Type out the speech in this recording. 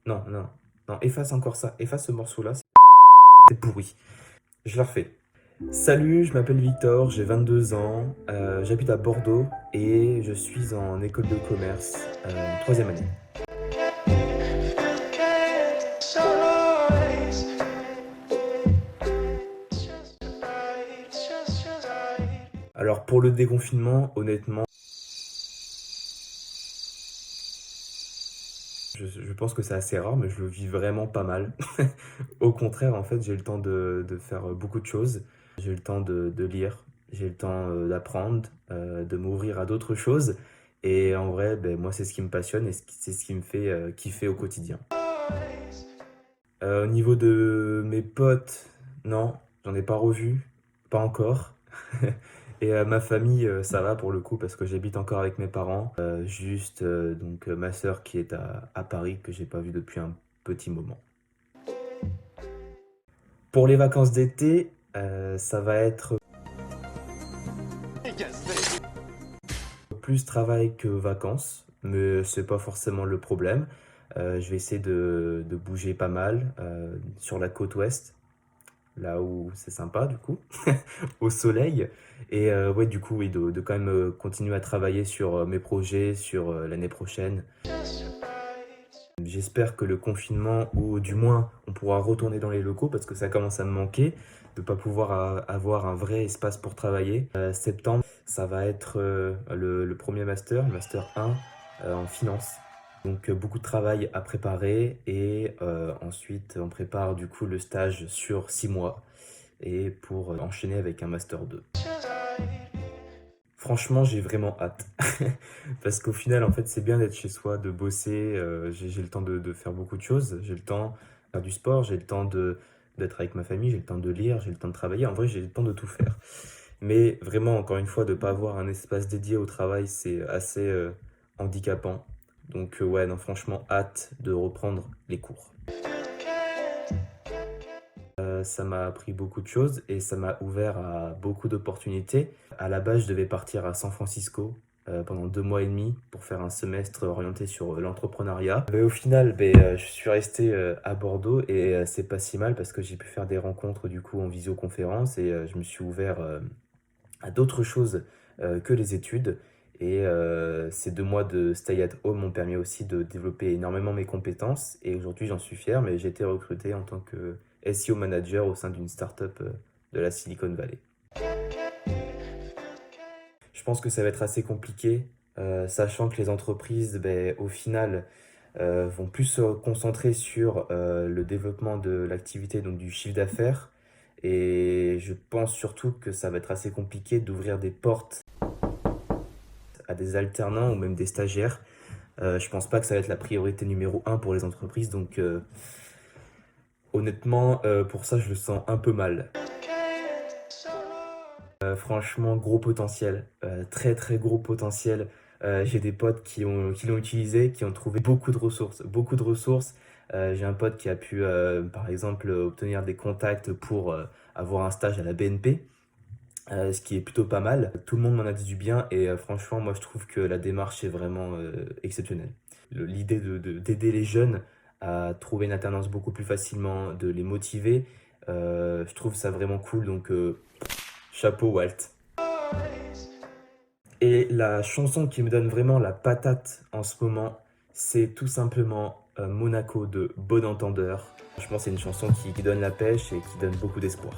Non, non, non, efface encore ça. Efface ce morceau-là, c'est pourri. Je la refais. Salut, je m'appelle Victor, j'ai 22 ans, j'habite à Bordeaux et je suis en école de commerce, en troisième année. Alors pour le déconfinement, honnêtement, je pense que c'est assez rare, mais je le vis vraiment pas mal. Au contraire, en fait, j'ai le temps de faire beaucoup de choses. J'ai le temps de lire, j'ai le temps d'apprendre, de m'ouvrir à d'autres choses. Et en vrai, ben, moi, c'est ce qui me passionne et c'est ce qui me fait kiffer au quotidien. Au niveau de mes potes, non, j'en ai pas revu, pas encore. Et ma famille, ça va pour le coup parce que j'habite encore avec mes parents. Juste donc ma sœur qui est à Paris que j'ai pas vue depuis un petit moment. Pour les vacances d'été, ça va être plus travail que vacances, mais c'est pas forcément le problème. Je vais essayer de bouger pas mal sur la côte ouest, là où c'est sympa du coup, au soleil. Et ouais, du coup, oui, de quand même continuer à travailler sur mes projets, sur l'année prochaine. J'espère que le confinement, ou du moins on pourra retourner dans les locaux parce que ça commence à me manquer, de ne pas pouvoir avoir un vrai espace pour travailler. Septembre, ça va être le premier master, le master 1 en finance. Donc beaucoup de travail à préparer et ensuite on prépare du coup le stage sur 6 mois et pour enchaîner avec un master 2. Franchement, j'ai vraiment hâte. Parce qu'au final, en fait, c'est bien d'être chez soi, de bosser. J'ai le temps de faire beaucoup de choses. J'ai le temps de faire du sport, j'ai le temps d'être avec ma famille, j'ai le temps de lire, j'ai le temps de travailler. En vrai, j'ai le temps de tout faire. Mais vraiment, encore une fois, de ne pas avoir un espace dédié au travail, c'est assez handicapant. Donc, ouais, non, franchement, hâte de reprendre les cours. Ça m'a appris beaucoup de choses et ça m'a ouvert à beaucoup d'opportunités. À la base, je devais partir à San Francisco pendant 2 mois et demi pour faire un semestre orienté sur l'entrepreneuriat. Mais au final, je suis resté à Bordeaux et c'est pas si mal parce que j'ai pu faire des rencontres du coup en visioconférence et je me suis ouvert à d'autres choses que les études. Et ces 2 mois de stay at home m'ont permis aussi de développer énormément mes compétences. Et aujourd'hui, j'en suis fier, mais j'ai été recruté en tant que SEO manager au sein d'une startup de la Silicon Valley. Je pense que ça va être assez compliqué, sachant que les entreprises, au final, vont plus se concentrer sur le développement de l'activité, donc du chiffre d'affaires. Et je pense surtout que ça va être assez compliqué d'ouvrir des portes à des alternants ou même des stagiaires. Je pense pas que ça va être la priorité numéro un pour les entreprises, donc honnêtement, pour ça, je le sens un peu mal. Franchement, gros potentiel, très très gros potentiel. J'ai des potes qui l'ont utilisé, qui ont trouvé beaucoup de ressources, beaucoup de ressources. J'ai un pote qui a pu, par exemple, obtenir des contacts pour avoir un stage à la BNP. Ce qui est plutôt pas mal. Tout le monde m'en a dit du bien et franchement, moi je trouve que la démarche est vraiment exceptionnelle. L'idée d'aider les jeunes à trouver une alternance beaucoup plus facilement, de les motiver, je trouve ça vraiment cool, donc chapeau Walt. Et la chanson qui me donne vraiment la patate en ce moment, c'est tout simplement Monaco de Bon Entendeur. Je pense que c'est une chanson qui donne la pêche et qui donne beaucoup d'espoir.